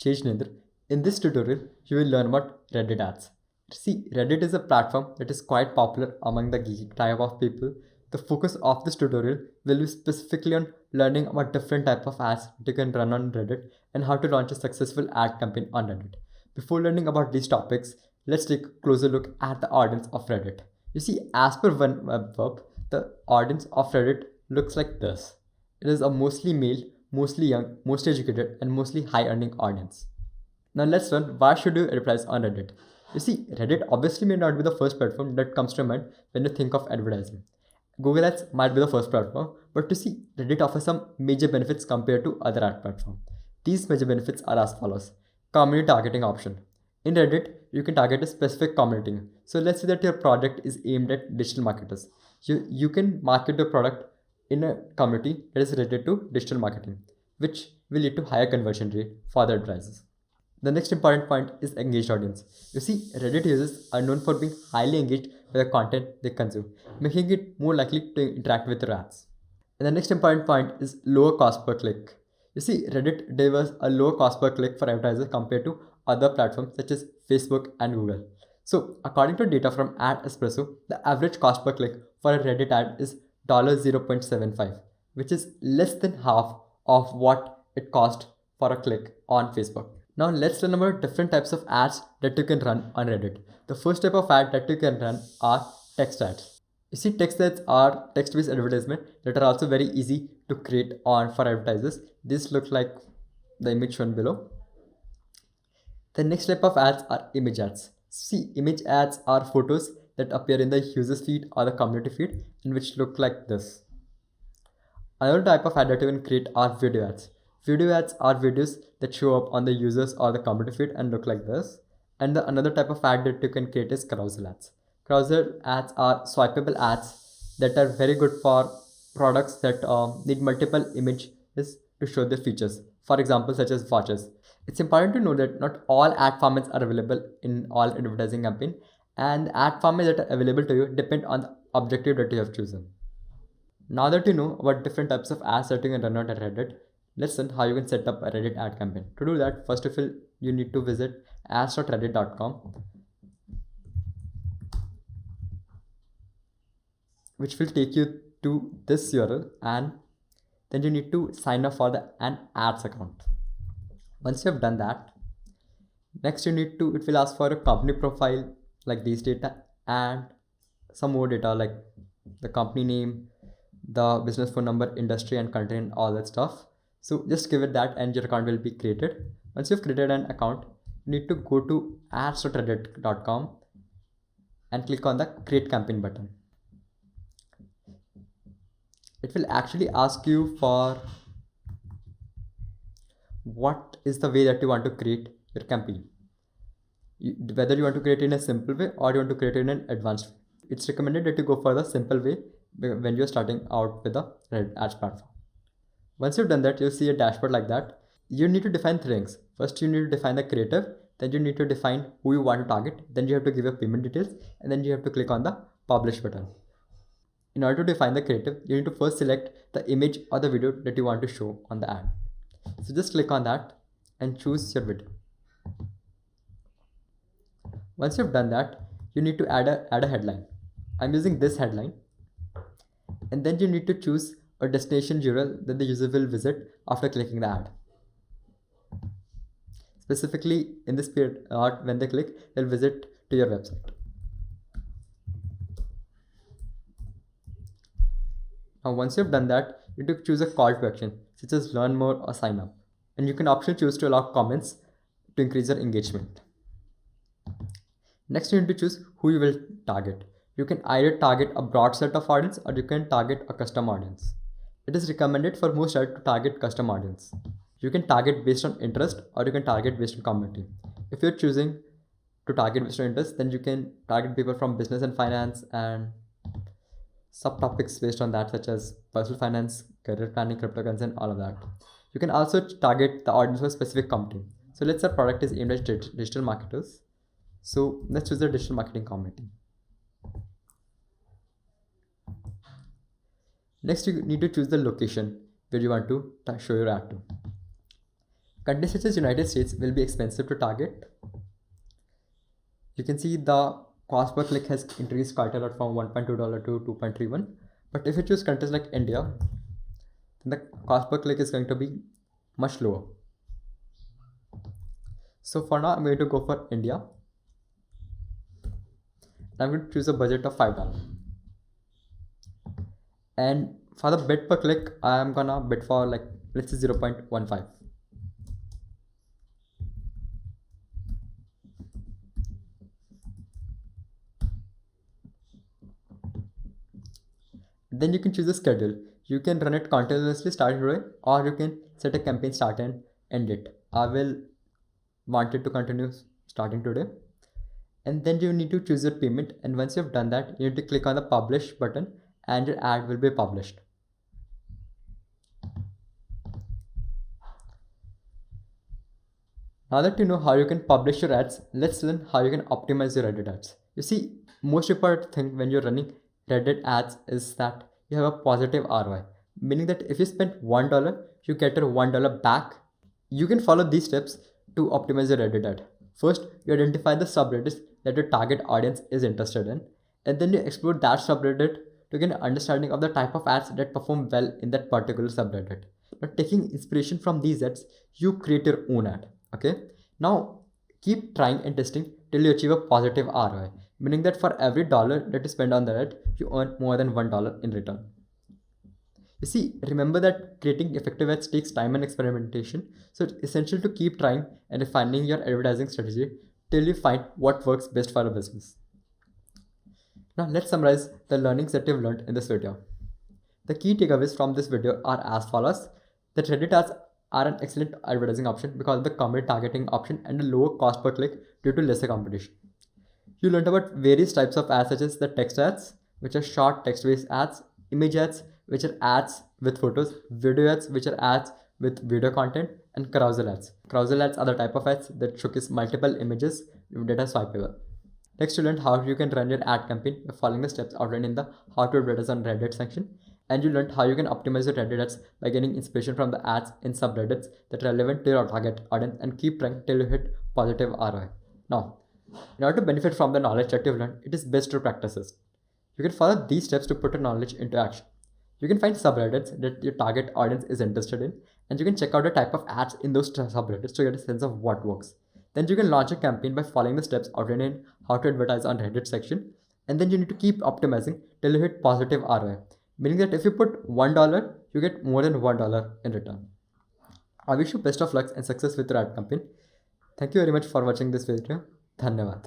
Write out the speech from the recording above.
Sheshnendra. In this tutorial, you will learn about Reddit ads. See, Reddit is a platform that is quite popular among the geek type of people. The focus of this tutorial will be specifically on learning about different type of ads that you can run on Reddit and how to launch a successful ad campaign on Reddit. Before learning about these topics, let's take a closer look at the audience of Reddit. You see, as per OneWeb, the audience of Reddit looks like this. It is a mostly male, mostly young, mostly educated, and mostly high earning audience. Now let's learn why should you advertise on Reddit. You see, Reddit obviously may not be the first platform that comes to mind when you think of advertising. Google Ads might be the first platform, but to see, Reddit offers some major benefits compared to other ad platforms. These major benefits are as follows. Community targeting option. In Reddit, you can target a specific community. So let's say that your product is aimed at digital marketers. You can market your product in a community that is related to digital marketing, which will lead to higher conversion rate for the advertisers. The next important point is engaged audience. You see, Reddit users are known for being highly engaged with the content they consume, making it more likely to interact with your ads. And the next important point is lower cost per click. You see, Reddit delivers a lower cost per click for advertisers compared to other platforms such as Facebook and Google. So, according to data from Ad Espresso, the average cost per click for a Reddit ad is $0.75, which is less than half of what it cost for a click on Facebook. Now let's learn about different types of ads that you can run on Reddit. The first type of ad that you can run are text ads. You see, text ads are text-based advertisement that are also very easy to create on for advertisers. This looks like the image shown below. The next type of ads are image ads. See, image ads are photos that appear in the user's feed or the community feed and which look like this. Another type of ad that you can create are video ads. Video ads are videos that show up on the users or the community feed and look like this. And another type of ad that you can create is carousel ads. Carousel ads are swipeable ads that are very good for products that need multiple images to show their features. For example, such as watches. It's important to know that not all ad formats are available in all advertising campaign, and the ad formats that are available to you depend on the objective that you have chosen. Now that you know about different types of ads that you can run on Reddit, let's learn how you can set up a Reddit ad campaign. To do that, first of all, you need to visit ads.reddit.com, which will take you to this URL, and then you need to sign up for an ads account. Once you have done that, next it will ask for a company profile like these data and some more data like the company name, the business phone number, industry and country and all that stuff. So just give it that and your account will be created. Once you've created an account, you need to go to ads.reddit.com and click on the create campaign button. It will actually ask you for what is the way that you want to create your campaign. Whether you want to create it in a simple way or you want to create it in an advanced way. It's recommended that you go for the simple way when you're starting out with the Reddit ads platform. Once you've done that, you'll see a dashboard like that. You need to define 3 things. First, you need to define the creative. Then you need to define who you want to target. Then you have to give your payment details. And then you have to click on the publish button. In order to define the creative, you need to first select the image or the video that you want to show on the ad. So just click on that and choose your video. Once you've done that, you need to add a headline. I'm using this headline. And then you need to choose a destination URL that the user will visit after clicking the ad. Specifically in this period, when they click, they'll visit to your website. Now once you've done that, you need to choose a call to action such as learn more or sign up. And you can optionally choose to allow comments to increase your engagement. Next, you need to choose who you will target. You can either target a broad set of audience or you can target a custom audience. It is recommended for most ads to target custom audience. You can target based on interest or you can target based on community. If you're choosing to target based on interest, then you can target people from business and finance and subtopics based on that, such as personal finance, career planning, cryptocurrency, and all of that. You can also target the audience for a specific company. So let's say our product is aimed at digital marketers. So let's choose the digital marketing community. Next, you need to choose the location where you want to show your ad to. Countries such as United States will be expensive to target. You can see the cost per click has increased quite a lot from $1.2 to 2.31. But if you choose countries like India, then the cost per click is going to be much lower. So for now, I'm going to go for India. I'm going to choose a budget of $5. And for the bid per click, I am gonna bid for like, let's say 0.15. Then you can choose a schedule. You can run it continuously starting today, or you can set a campaign start and end it. I will want it to continue starting today. And then you need to choose your payment. And once you've done that, you need to click on the publish button and your ad will be published. Now that you know how you can publish your ads, let's learn how you can optimize your Reddit ads. You see, most important thing when you're running Reddit ads is that you have a positive ROI, meaning that if you spend $1, you get your $1 back. You can follow these steps to optimize your Reddit ad. First, you identify the subreddits that your target audience is interested in, and then you explore that subreddit to get an understanding of the type of ads that perform well in that particular subreddit. Now, taking inspiration from these ads, you create your own ad. Okay, now keep trying and testing till you achieve a positive ROI, meaning that for every dollar that you spend on the ad, you earn more than $1 in return. You see, remember that creating effective ads takes time and experimentation, so it's essential to keep trying and refining your advertising strategy till you find what works best for a business. Now let's summarize the learnings that you've learned in this video. The key takeaways from this video are as follows: that Reddit ads are an excellent advertising option because of the combined targeting option and a lower cost per click due to lesser competition. You learned about various types of ads such as the text ads, which are short text-based ads, image ads, which are ads with photos, video ads, which are ads with video content, and carousel ads. Carousel ads are the type of ads that showcase multiple images that are swipeable. Next, you learned how you can run your ad campaign by following the steps outlined in the How to Advertise on Reddit section. And you learned how you can optimize your Reddit ads by getting inspiration from the ads in subreddits that are relevant to your target audience and keep trying till you hit positive ROI. Now, in order to benefit from the knowledge that you've learned, it is best to practice this. You can follow these steps to put your knowledge into action. You can find subreddits that your target audience is interested in, and you can check out the type of ads in those subreddits to get a sense of what works. Then you can launch a campaign by following the steps outlined in How to Advertise on Reddit section, and then you need to keep optimizing till you hit positive ROI, meaning that if you put $1, you get more than $1 in return. I wish you best of luck and success with your ad campaign. Thank you very much for watching this video. Dhanyavad.